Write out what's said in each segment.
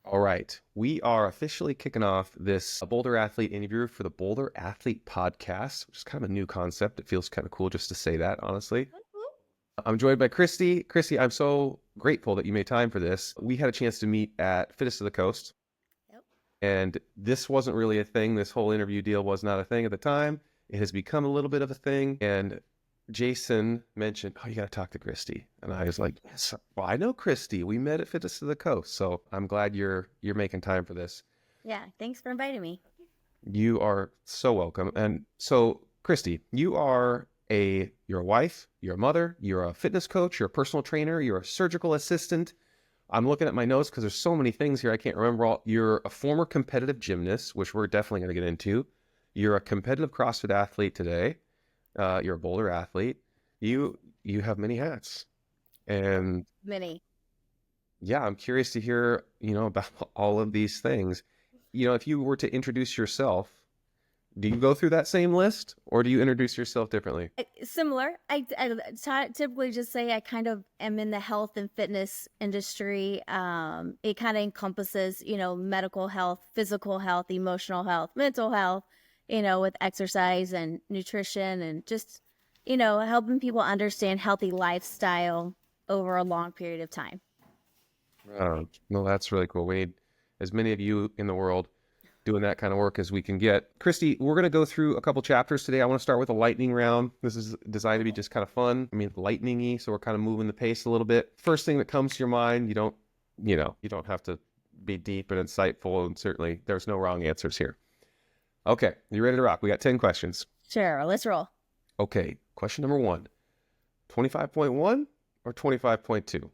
All right. We are officially kicking off this Boulder Athlete interview for the Boulder Athlete podcast, which is kind of a new concept. It feels kind of cool just to say that, honestly. I'm joined by Kristi. Kristi, I'm so grateful that you made time for this. We had a chance to meet at Fittest of the Coast, Yep. and this wasn't really a thing. This whole interview deal was not a thing at the time. It has become a little bit of a thing, and Jason mentioned, "Oh, you got to talk to Kristi," and I was like, "Yes, well, I know Kristi. We met at Fitness to the Coast, so I'm glad you're making time for this." Yeah, thanks for inviting me. You are so welcome. And so, Kristi, you're a wife, you're a mother, you're a fitness coach, you're a personal trainer, you're a surgical assistant. I'm looking at my notes because there's so many things here I can't remember all. You're a former competitive gymnast, which we're definitely going to get into. You're a competitive CrossFit athlete today. You're a Boulder athlete. You have many hats, and Many. yeah, I'm curious to hear about all of these things. If you were to introduce yourself, do you go through that same list, or do you introduce yourself differently? Similar. I typically just say I kind of am in the health and fitness industry. It kind of encompasses, medical health, physical health, emotional health, mental health, with exercise and nutrition and just, helping people understand healthy lifestyle over a long period of time. No, that's really cool. We need as many of you in the world doing that kind of work as we can get. Kristi, we're going to go through a couple chapters today. I want to start with a lightning round. This is designed to be just kind of fun. I mean, lightning-y, so we're kind of moving the pace a little bit. First thing that comes to your mind, you don't have to be deep and insightful, and certainly there's no wrong answers here. Okay, you ready to rock? We got 10 questions. Sure, let's roll. Okay, question number 1. 25.1 or 25.2?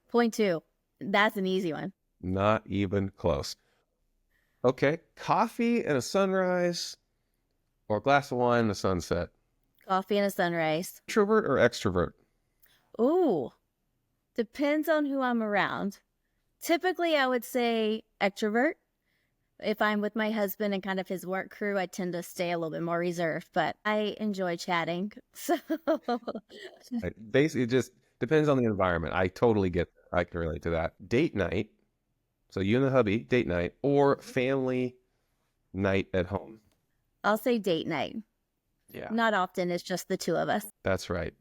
Point 2. That's an easy one. Not even close. Okay, coffee and a sunrise or a glass of wine and a sunset? Coffee and a sunrise. Introvert or extrovert? Ooh, depends on who I'm around. Typically, I would say extrovert. If I'm with my husband and kind of his work crew, I tend to stay a little bit more reserved, but I enjoy chatting. So Basically, it just depends on the environment. I totally get that. I can relate to that. Date night, so you and the hubby, date night, or family night at home? I'll say date night. Yeah, Not often. It's just the two of us. that's right.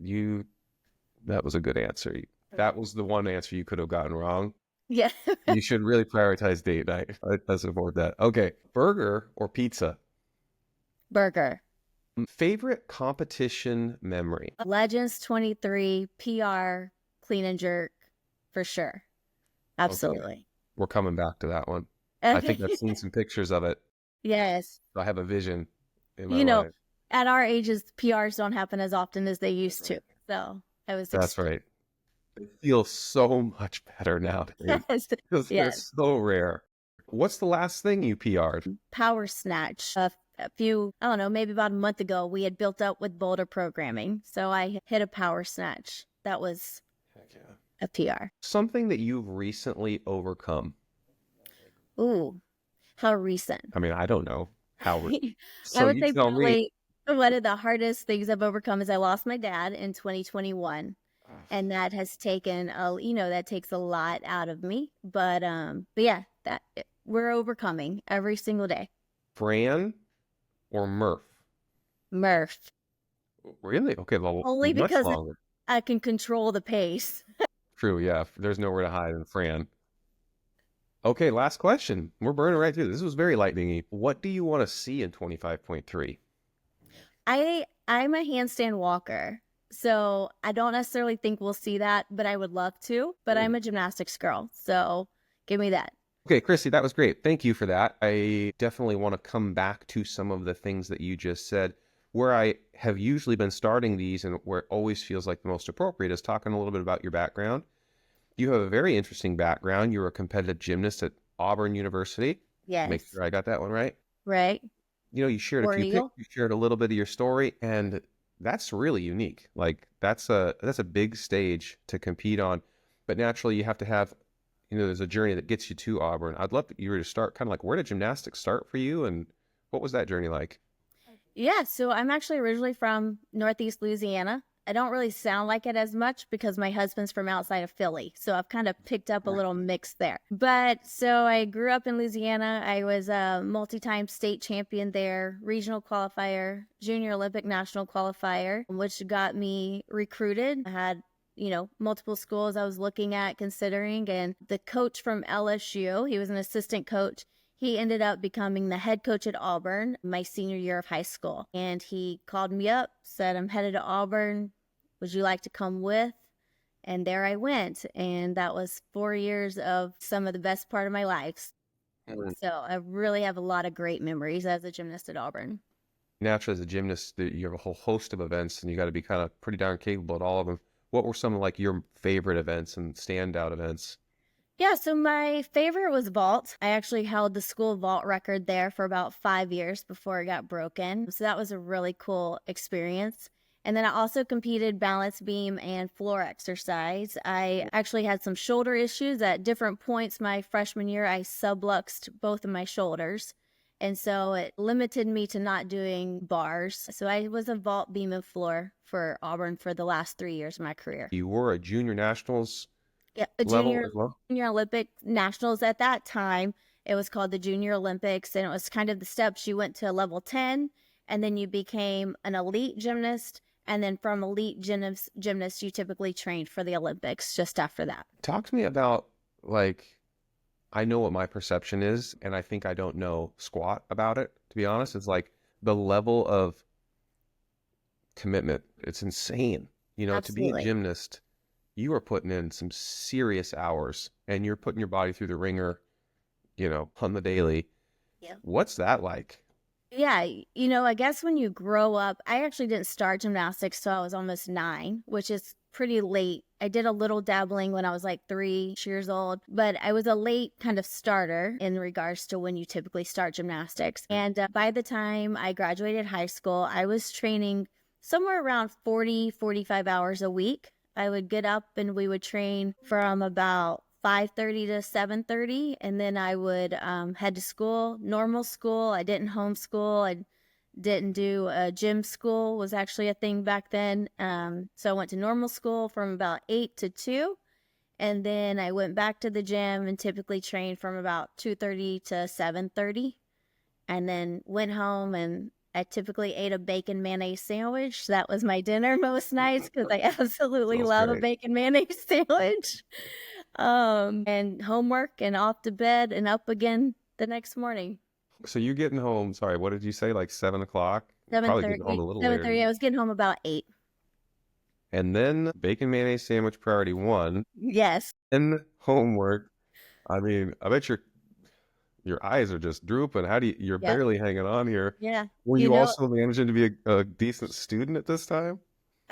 That was a good answer. That was the one answer you could have gotten wrong. Yeah. You should really prioritize date night. I support that. Okay, burger or pizza? Burger. Favorite competition memory? Legends 23, PR, clean and jerk, for sure. Absolutely. We're coming back to that one. I think I've seen some pictures of it. Yes. I have a vision in my mind. At our ages, PRs don't happen as often as they used to. So I was. That's right. They feel so much better nowadays because they're so rare. What's the last thing you PR'd? Power snatch. A few, I don't know, maybe about a month ago, we had built up with Boulder programming. So I hit a power snatch. That was a PR. Something that you've recently overcome. Ooh, how recent? I mean, I don't know how. I would say probably one of the hardest things I've overcome is I lost my dad in 2021. And that has taken that takes a lot out of me. But yeah, we're overcoming every single day. Fran or Murph? Murph. Really? Okay, well, Only much because longer. I can control the pace. True, yeah. There's nowhere to hide in Fran. Okay, last question. We're burning right through this. This was very lightning-y. What do you want to see in 25.3? I'm a handstand walker. So I don't necessarily think we'll see that, but I would love to. But I'm a gymnastics girl, so give me that. Okay, Kristi, that was great. Thank you for that. I definitely want to come back to some of the things that you just said. Where I have usually been starting these and where it always feels like the most appropriate is talking a little bit about your background. You have a very interesting background. You were a competitive gymnast at Auburn University. Yes. Make sure I got that one right. Right. You shared a few pictures, you shared a little bit of your story, and that's really unique. Like that's a big stage to compete on, but naturally you have to have, there's a journey that gets you to Auburn. I'd love you to start kind of like, where did gymnastics start for you, and what was that journey like? Yeah, so I'm actually originally from Northeast Louisiana. I don't really sound like it as much because my husband's from outside of Philly. So I've kind of picked up a little mix there. But so I grew up in Louisiana. I was a multi-time state champion there, regional qualifier, junior Olympic national qualifier, which got me recruited. I had multiple schools I was looking at considering. And the coach from LSU, he was an assistant coach. He ended up becoming the head coach at Auburn my senior year of high school. And he called me up, said, I'm headed to Auburn. Would you like to come with? And there I went. And that was 4 years of some of the best part of my life. So I really have a lot of great memories as a gymnast at Auburn. Naturally, as a gymnast, you have a whole host of events, and you got to be kind of pretty darn capable at all of them. What were some of like your favorite events and standout events? Yeah, so my favorite was vault. I actually held the school vault record there for about 5 years before it got broken. So that was a really cool experience. And then I also competed balance beam and floor exercise. I actually had some shoulder issues at different points my freshman year. I subluxed both of my shoulders. And so it limited me to not doing bars. So I was a vault, beam, and floor for Auburn for the last 3 years of my career. You were a junior nationals Yeah, a level as well? junior Olympic nationals at that time. It was called the Junior Olympics, and it was kind of the steps. You went to level 10, and then you became an elite gymnast. And then from elite gymnast, you typically trained for the Olympics just after that. Talk to me about, like, I know what my perception is, and I think I don't know squat about it, to be honest. It's like the level of commitment. It's insane. To be a Absolutely. gymnast, you are putting in some serious hours, and you're putting your body through the ringer, on the daily. Yeah. What's that like? Yeah, I guess when you grow up, I actually didn't start gymnastics till I was almost 9, which is pretty late. I did a little dabbling when I was like 3 years old, but I was a late kind of starter in regards to when you typically start gymnastics. And by the time I graduated high school, I was training somewhere around 45 hours a week. I would get up and we would train from about 5:30 to 7:30, and then I would head to school, normal school. I didn't homeschool. I didn't do gym school, was actually a thing back then. So I went to normal school from about 8 to 2, and then I went back to the gym and typically trained from about 2:30 to 7:30, and then went home and I typically ate a bacon mayonnaise sandwich. That was my dinner most nights because I absolutely Sounds love a great. bacon mayonnaise sandwich. And homework and off to bed and up again the next morning. So you getting home, sorry, what did you say, like 7 o'clock? Probably getting home a little 7:30. later. I was getting home about 8. And then bacon mayonnaise sandwich priority 1, Yes. and homework. I mean, I bet your eyes are just drooping. You're Yep. barely hanging on here. Yeah. Were You you know, also managing to be a decent student at this time?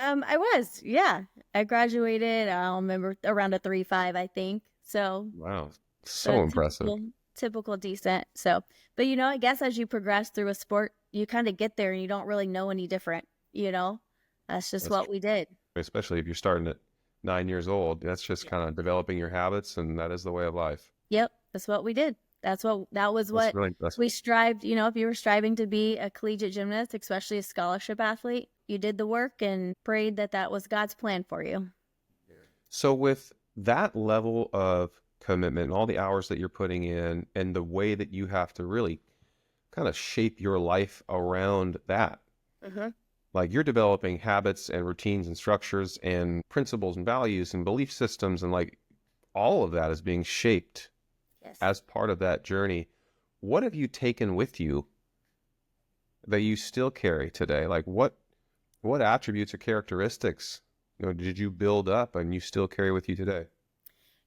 I was, yeah. I graduated, I don't remember, around a 3.5, I think. So Wow. a So impressive. typical decent. So, but I guess as you progress through a sport, you kind of get there and you don't really know any different. That's just That's what true. we did. Especially if you're starting at 9 years old. That's just Yeah. kind of developing your habits, and that is the way of life. Yep. That's what we did. That was That's what really impressive. we strived, if you were striving to be a collegiate gymnast, especially a scholarship athlete, you did the work and prayed that that was God's plan for you. So with that level of commitment and all the hours that you're putting in and the way that you have to really kind of shape your life around that, Mm-hmm. like you're developing habits and routines and structures and principles and values and belief systems, and like all of that is being shaped Yes. as part of that journey. What have you taken with you that you still carry today? Like what attributes or characteristics did you build up and you still carry with you today?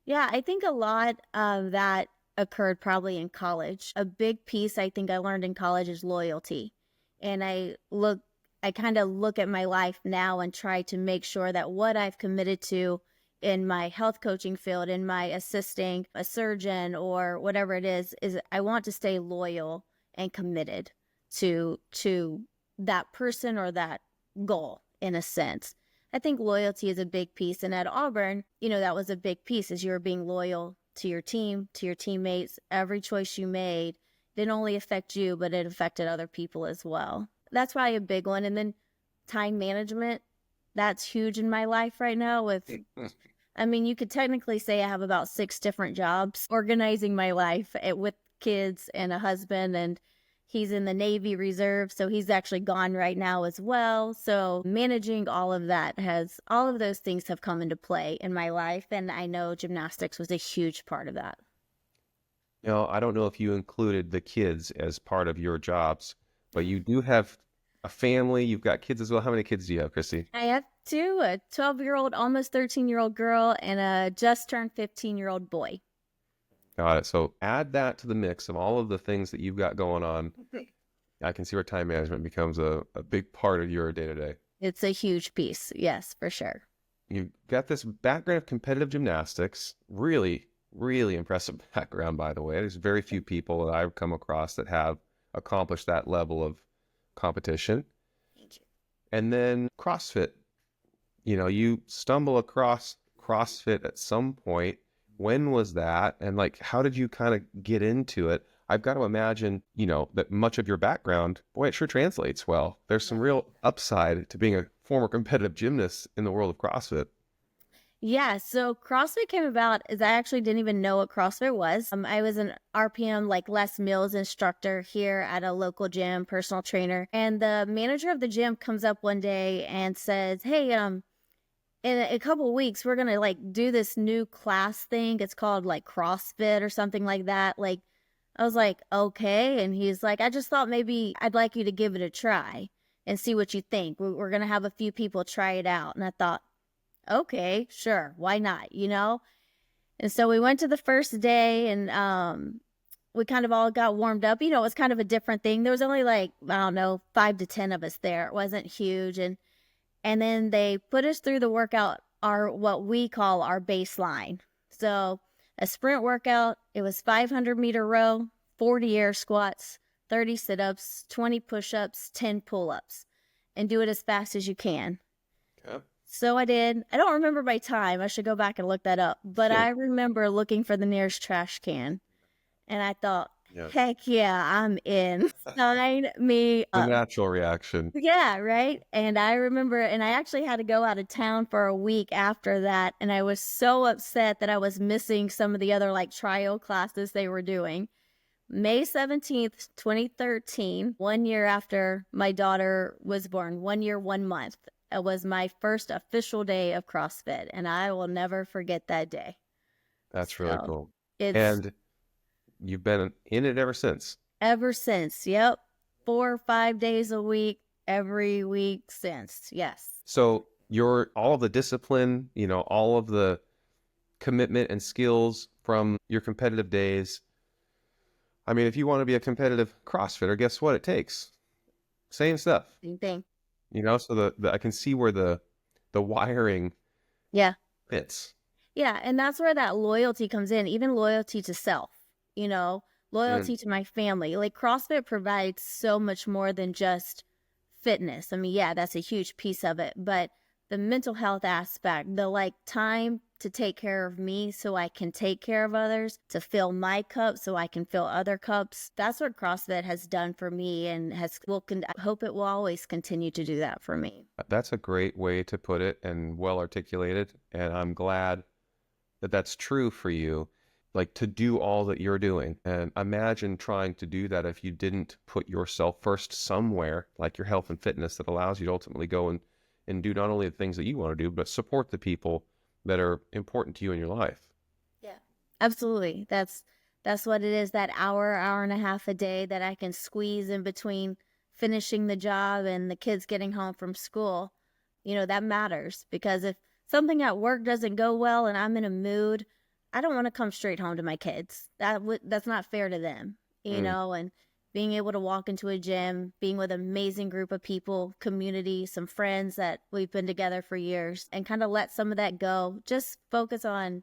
Yeah, I think a lot of that occurred probably in college. A big piece I think I learned in college is loyalty. And I kind of look at my life now and try to make sure that what I've committed to in my health coaching field, in my assisting a surgeon or whatever it is I want to stay loyal and committed to that person or that goal in a sense. I think loyalty is a big piece. And at Auburn, that was a big piece is you were being loyal to your team, to your teammates. Every choice you made didn't only affect you, but it affected other people as well. That's probably a big one. And then time management. That's huge in my life right now I mean, you could technically say I have about 6 different jobs organizing my life with kids and a husband, and he's in the Navy Reserve, so he's actually gone right now as well. So managing all of that all of those things have come into play in my life, and I know gymnastics was a huge part of that. I don't know if you included the kids as part of your jobs, but you do have a family. You've got kids as well. How many kids do you have, Kristi? I have 2, a 12-year-old, almost 13-year-old girl, and a just turned 15-year-old boy. Got it. So add that to the mix of all of the things that you've got going on. I can see where time management becomes a big part of your day-to-day. It's a huge piece. Yes, for sure. You've got this background of competitive gymnastics. Really, really impressive background, by the way. There's very few people that I've come across that have accomplished that level of competition. Thank you. And then CrossFit. You stumble across CrossFit at some point. When was that? And like, how did you kind of get into it? I've got to imagine, that much of your background, boy, it sure translates well. There's some real upside to being a former competitive gymnast in the world of CrossFit. Yeah, so CrossFit came about as I actually didn't even know what CrossFit was. I was an RPM, like Les Mills instructor here at a local gym, personal trainer. And the manager of the gym comes up one day and says, hey, in a couple of weeks, we're going to like do this new class thing. It's called like CrossFit or something like that. Like, I was like, okay. And he's like, I just thought maybe I'd like you to give it a try and see what you think. We're going to have a few people try it out. And I thought, okay, sure, why not, And so we went to the first day and we kind of all got warmed up. It was kind of a different thing. There was only like, I don't know, 5 to 10 of us there. It wasn't huge. And then they put us through the workout, what we call our baseline. So a sprint workout, it was 500-meter row, 40 air squats, 30 sit-ups, 20 push-ups, 10 pull-ups, and do it as fast as you can. Okay. So I did. I don't remember my time. I should go back and look that up. But I remember looking for the nearest trash can. And I thought, heck yeah, I'm in. Sign me The up. natural reaction. Yeah, right. And I remember, and I actually had to go out of town for a week after that. And I was so upset that I was missing some of the other like trial classes they were doing. May 17th, 2013, 1 year after my daughter was born, 1 year, 1 month. It was my first official day of CrossFit, and I will never forget that day. That's really cool. It's And you've been in it ever since? Ever since, yep. 4 or 5 days a week, every week since, yes. So all of the discipline, all of the commitment and skills from your competitive days. I mean, if you want to be a competitive CrossFitter, guess what it takes? Same stuff. Same thing. So I can see where the wiring fits. Yeah, and that's where that loyalty comes in, even loyalty to self, loyalty to my family. Like CrossFit provides so much more than just fitness. I mean, yeah, that's a huge piece of it, but the mental health aspect, the like time to take care of me so I can take care of others, to fill my cup so I can fill other cups. That's what CrossFit has done for me and I hope it will always continue to do that for me. That's a great way to put it and well articulated. And I'm glad that that's true for you, like to do all that you're doing. And imagine trying to do that if you didn't put yourself first somewhere, like your health and fitness, that allows you to ultimately go and do not only the things that you want to do, but support the people that are important to you in your life. Yeah, absolutely. That's what it is, that hour and a half a day that I can squeeze in between finishing the job and the kids getting home from school. That matters, because if something at work doesn't go well and I'm in a mood, I don't want to come straight home to my kids. That's not fair to them, and being able to walk into a gym, being with an amazing group of people, community, some friends that we've been together for years, and kind of let some of that go. Just focus on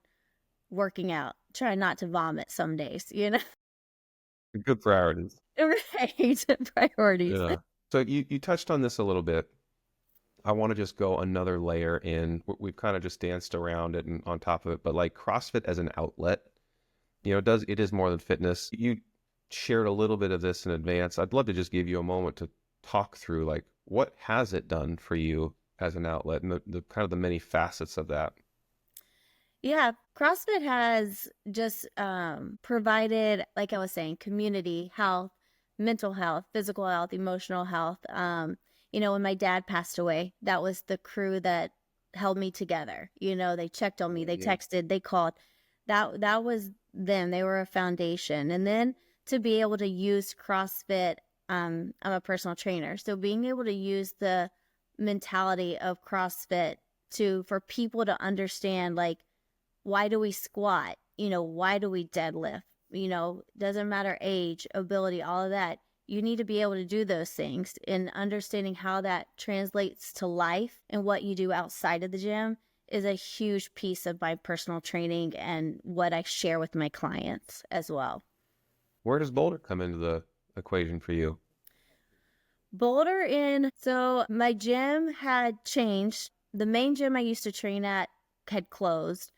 working out. Try not to vomit some days, Good priorities. Right. Priorities. Yeah. So you touched on this a little bit. I want to just go another layer in. We've kind of just danced around it and on top of it, but like CrossFit as an outlet, it is more than fitness. You shared a little bit of this in advance. I'd love to just give you a moment to talk through like what has it done for you as an outlet and the kind of the many facets of that? Yeah, CrossFit has just provided, like I was saying, community health, mental health, physical health, emotional health. When my dad passed away, that was the crew that held me together. They checked on me, they Yeah. texted, they called. That was them. They were a foundation. And then to be able to use CrossFit, I'm a personal trainer, so being able to use the mentality of CrossFit for people to understand, like, why do we squat? Why do we deadlift? Doesn't matter age, ability, all of that. You need to be able to do those things, and understanding how that translates to life and what you do outside of the gym is a huge piece of my personal training and what I share with my clients as well. Where does Boulder come into the equation for you? So my gym had changed. The main gym I used to train at had closed.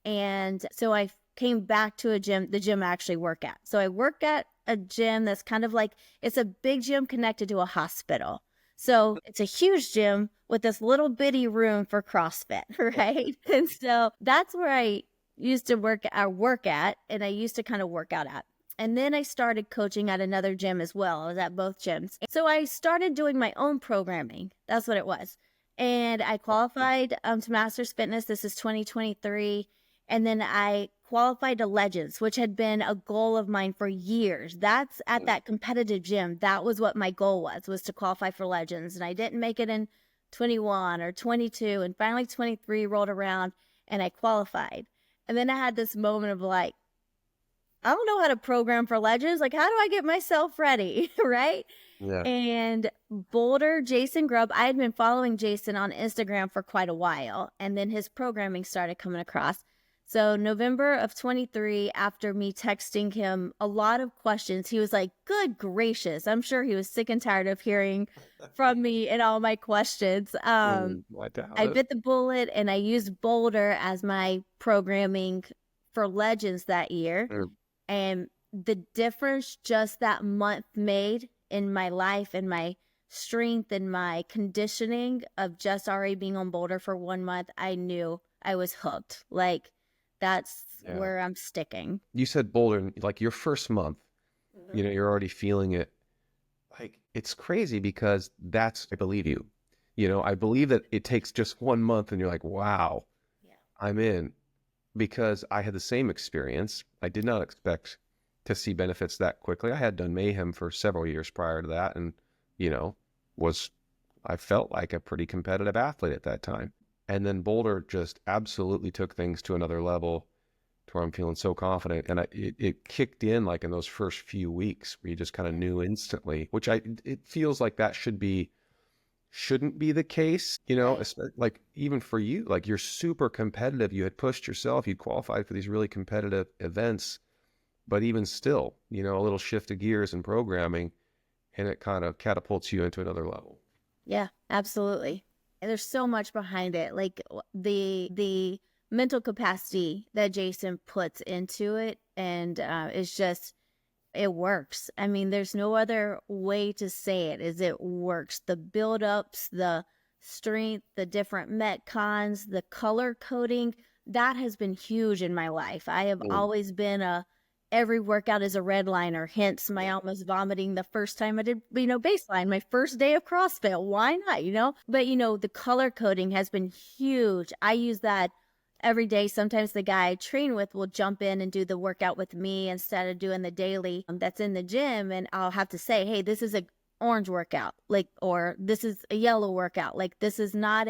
And so I came back to the gym I actually work at. So I work at a gym that's kind of like, it's a big gym connected to a hospital. So it's a huge gym with this little bitty room for CrossFit, right? And so that's where I used to work at, and I used to kind of work out at. And then I started coaching at another gym as well. I was at both gyms. So I started doing my own programming. That's what it was. And I qualified to Masters Fitness. This is 2023. And then I qualified to Legends, which had been a goal of mine for years. That's at that competitive gym. That was what my goal was to qualify for Legends. And I didn't make it in 21 or 22. And finally 23 rolled around and I qualified. And then I had this moment of like, I don't know how to program for Legends. Like, how do I get myself ready? Right? Yeah. And Boulder, Jason Grubb, I had been following Jason on Instagram for quite a while. And then his programming started coming across. So November of 23, after me texting him a lot of questions, he was like, good gracious. I'm sure he was sick and tired of hearing from me and all my questions. I doubt I it. bit the bullet and I used Boulder as my programming for Legends that year. Mm. And the difference just that month made in my life and my strength and my conditioning of just already being on Boulder for 1 month, I knew I was hooked. Like, that's where I'm sticking. You said Boulder, like your first month, you're already feeling it. Like, it's crazy because I believe you. I believe that it takes just 1 month and you're like, wow, Yeah. I'm in. Because I had the same experience. I did not expect to see benefits that quickly. I had done Mayhem for several years prior to that and, I felt like a pretty competitive athlete at that time. And then Boulder just absolutely took things to another level to where I'm feeling so confident. And it kicked in like in those first few weeks where you just kind of knew instantly, which it feels like that shouldn't be the case, Right. like even for you, like you're super competitive. You had pushed yourself, you qualified for these really competitive events, but even still, a little shift of gears in programming and it kind of catapults you into another level. Yeah, absolutely. And there's so much behind it. Like the mental capacity that Jason puts into it. And it's just, it works. I mean, there's no other way to say it, is it works. The build-ups, the strength, the different metcons, the color coding, that has been huge in my life. I have always been every workout is a red liner, hence my almost vomiting the first time I did, baseline, my first day of CrossFit. Why not, But, the color coding has been huge. I use that every day. Sometimes the guy I train with will jump in and do the workout with me instead of doing the daily that's in the gym. And I'll have to say, hey, this is a orange workout, like, or this is a yellow workout. Like, this is not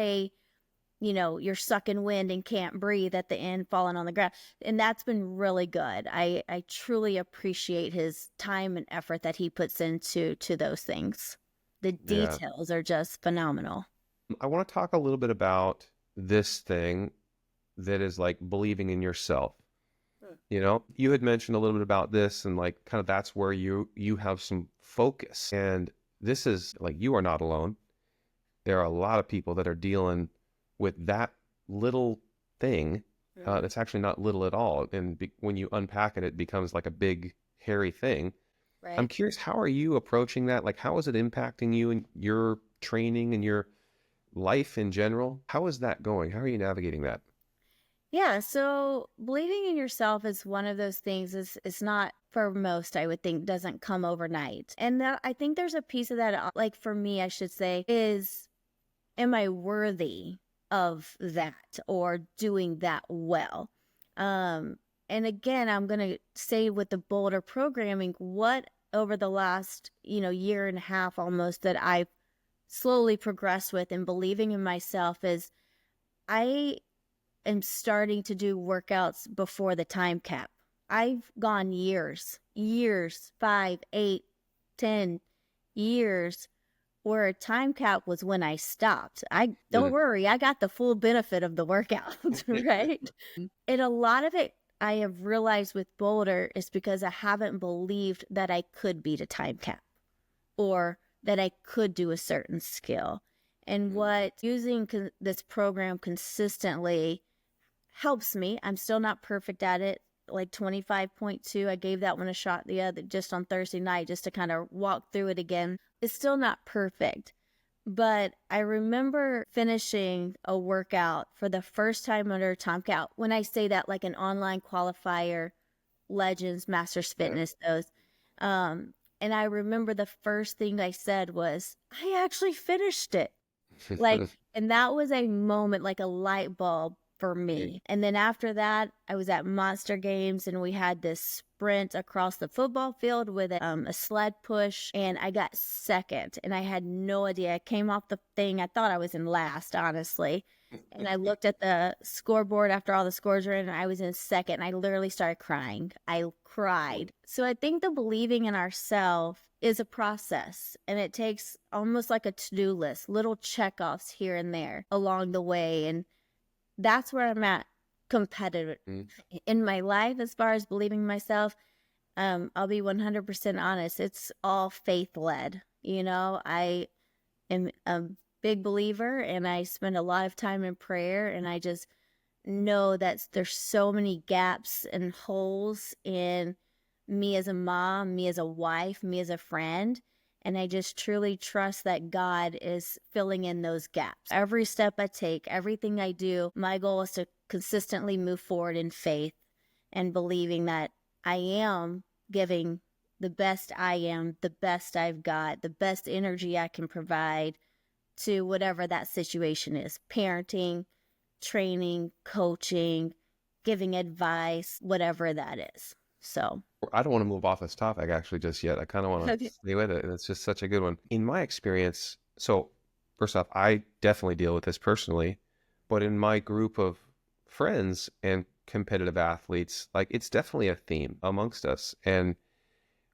you're sucking wind and can't breathe at the end, falling on the ground. And that's been really good. I truly appreciate his time and effort that he puts into those things. The Yeah. details are just phenomenal. I want to talk a little bit about this thing that is like believing in yourself. You had mentioned a little bit about this and like kind of that's where you have some focus. And this is like, you are not alone. There are a lot of people that are dealing with that little thing. That's actually not little at all. And when you unpack it, it becomes like a big, hairy thing. I'm Right. curious, how are you approaching that? Like, how is it impacting you and your training and your life in general? How is that going? How are you navigating that? Yeah, so believing in yourself is one of those things is it's not for most, I would think, doesn't come overnight. And that I think there's a piece of that, like for me, I should say, is am I worthy of that or doing that well? Um, and again, I'm gonna say with the bolder programming, what over the last, year and a half almost that I've slowly progressed with and believing in myself is I am starting to do workouts before the time cap. I've gone years, 5, 8, 10 years where a time cap was when I stopped. I don't Mm. worry, I got the full benefit of the workout, right? And a lot of it I have realized with Boulder is because I haven't believed that I could beat a time cap or that I could do a certain skill. And what using this program consistently helps me. I'm still not perfect at it. Like 25.2, I gave that one a shot just on Thursday night just to kind of walk through it again. It's still not perfect, but I remember finishing a workout for the first time under a time cap. When I say that, like an online qualifier, Legends, Masters Fitness, those. And I remember the first thing I said was, I actually finished it. Like, and that was a moment, like a light bulb for me. And then after that, I was at Monster Games and we had this sprint across the football field with a sled push, and I got second. And I had no idea. I came off the thing. I thought I was in last, honestly. And I looked at the scoreboard after all the scores were in, and I was in second. And I literally started crying. I cried. So I think the believing in ourselves is a process, and it takes almost like a to-do list, little check-offs here and there along the way. And that's where I'm at competitive in my life as far as believing in myself. I'll be 100% honest. It's all faith led. I am a big believer and I spend a lot of time in prayer, and I just know that there's so many gaps and holes in me as a mom, me as a wife, me as a friend. And I just truly trust that God is filling in those gaps. Every step I take, everything I do, my goal is to consistently move forward in faith and believing that I am giving the best I am, the best I've got, the best energy I can provide to whatever that situation is. Parenting, training, coaching, giving advice, whatever that is. So I don't want to move off this topic actually just yet. I kind of want to okay. stay with it. It's just such a good one. In my experience, so first off, I definitely deal with this personally, but in my group of friends and competitive athletes, like it's definitely a theme amongst us. And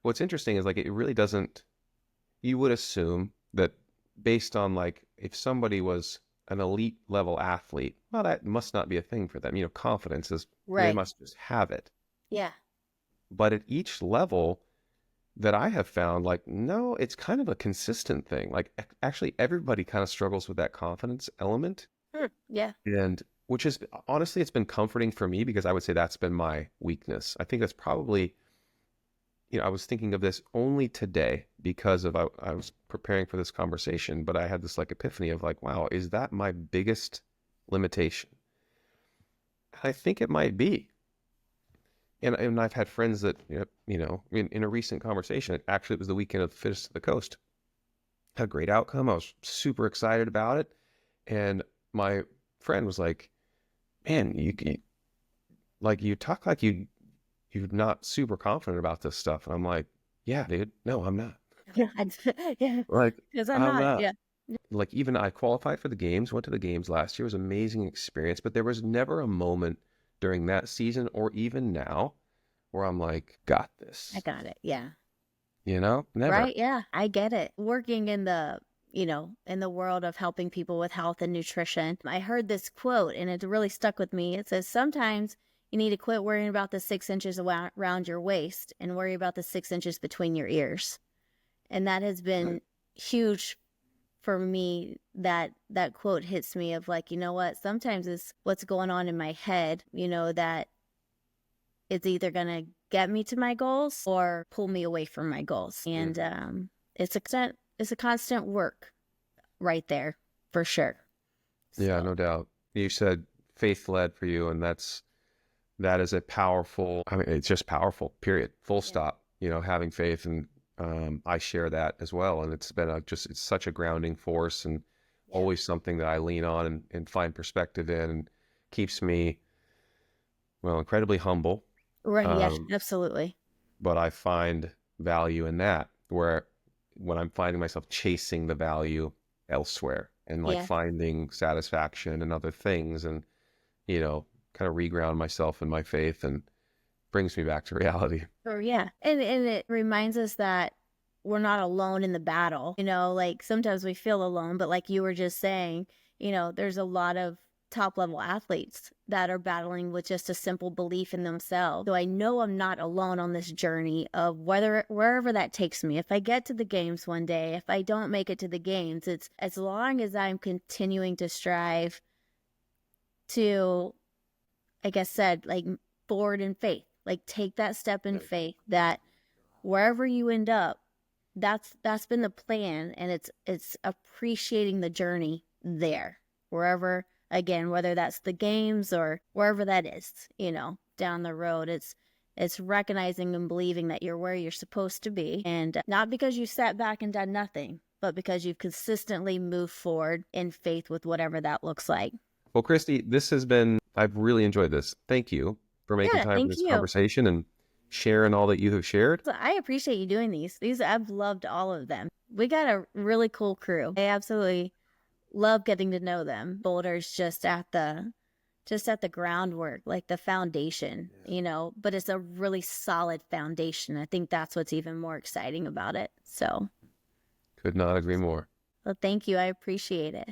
what's interesting is like it really doesn't, you would assume that based on like if somebody was an elite level athlete, well, that must not be a thing for them. Confidence is, they Right. must just have it. Yeah. But at each level that I have found, like, no, it's kind of a consistent thing. Like, actually, everybody kind of struggles with that confidence element. Yeah. And which is honestly, it's been comforting for me because I would say that's been my weakness. I think that's probably, I was thinking of this only today because I was preparing for this conversation, but I had this like epiphany of like, wow, is that my biggest limitation? I think it might be. And I've had friends that, in a recent conversation, actually it was the weekend of Fittest to the Coast, had a great outcome. I was super excited about it. And my friend was like, man, like you talk like you're not super confident about this stuff. And I'm like, yeah, dude, no, I'm not. Yeah. Yeah. Like, Because I'm I'm not. not. Yeah. Like even I qualified for the games, went to the games last year. It was an amazing experience, but there was never a moment during that season or even now where I'm like, got I this, got it. Yeah. never. Right. Yeah. I get it. Working in the world of helping people with health and nutrition, I heard this quote and it really stuck with me. It says, sometimes you need to quit worrying about the 6 inches around your waist and worry about the 6 inches between your ears. And that has been huge for me. That quote hits me of like, you know what, sometimes it's what's going on in my head, that it's either going to get me to my goals or pull me away from my goals. And it's a constant work right there for sure. Yeah, So no doubt. You said faith led for you, and that is a powerful, I mean, it's just powerful, period. Full yeah, stop. Having faith, and I share that as well. And it's been it's such a grounding force, and yeah, always something that I lean on and find perspective in, and keeps me, well, incredibly humble. right, yeah, Um, absolutely, but I find value in that, where when I'm finding myself chasing the value elsewhere and like yeah. finding satisfaction in other things, and kind of reground myself in my faith, and brings me back to reality. Or yeah. And it reminds us that we're not alone in the battle. Like sometimes we feel alone, but like you were just saying, there's a lot of top level athletes that are battling with just a simple belief in themselves. So I know I'm not alone on this journey of wherever that takes me. If I get to the games one day, if I don't make it to the games, it's as long as I'm continuing to strive to, like I said, like forward in faith, like take that step in faith that wherever you end up, that's been the plan, and it's appreciating the journey there, wherever, again, whether that's the games or wherever that is, down the road. It's recognizing and believing that you're where you're supposed to be, and not because you sat back and done nothing, but because you've consistently moved forward in faith with whatever that looks like. Well, Kristi, I've really enjoyed this. Thank you for making Yeah, time for thank this you. conversation and sharing all that you have shared. So I appreciate you doing these I've loved all of them. We got a really cool crew. I absolutely love getting to know them. Boulder's just at the groundwork, like the foundation, but it's a really solid foundation. I think that's what's even more exciting about it. So, Could not agree more. well, thank you. I appreciate it.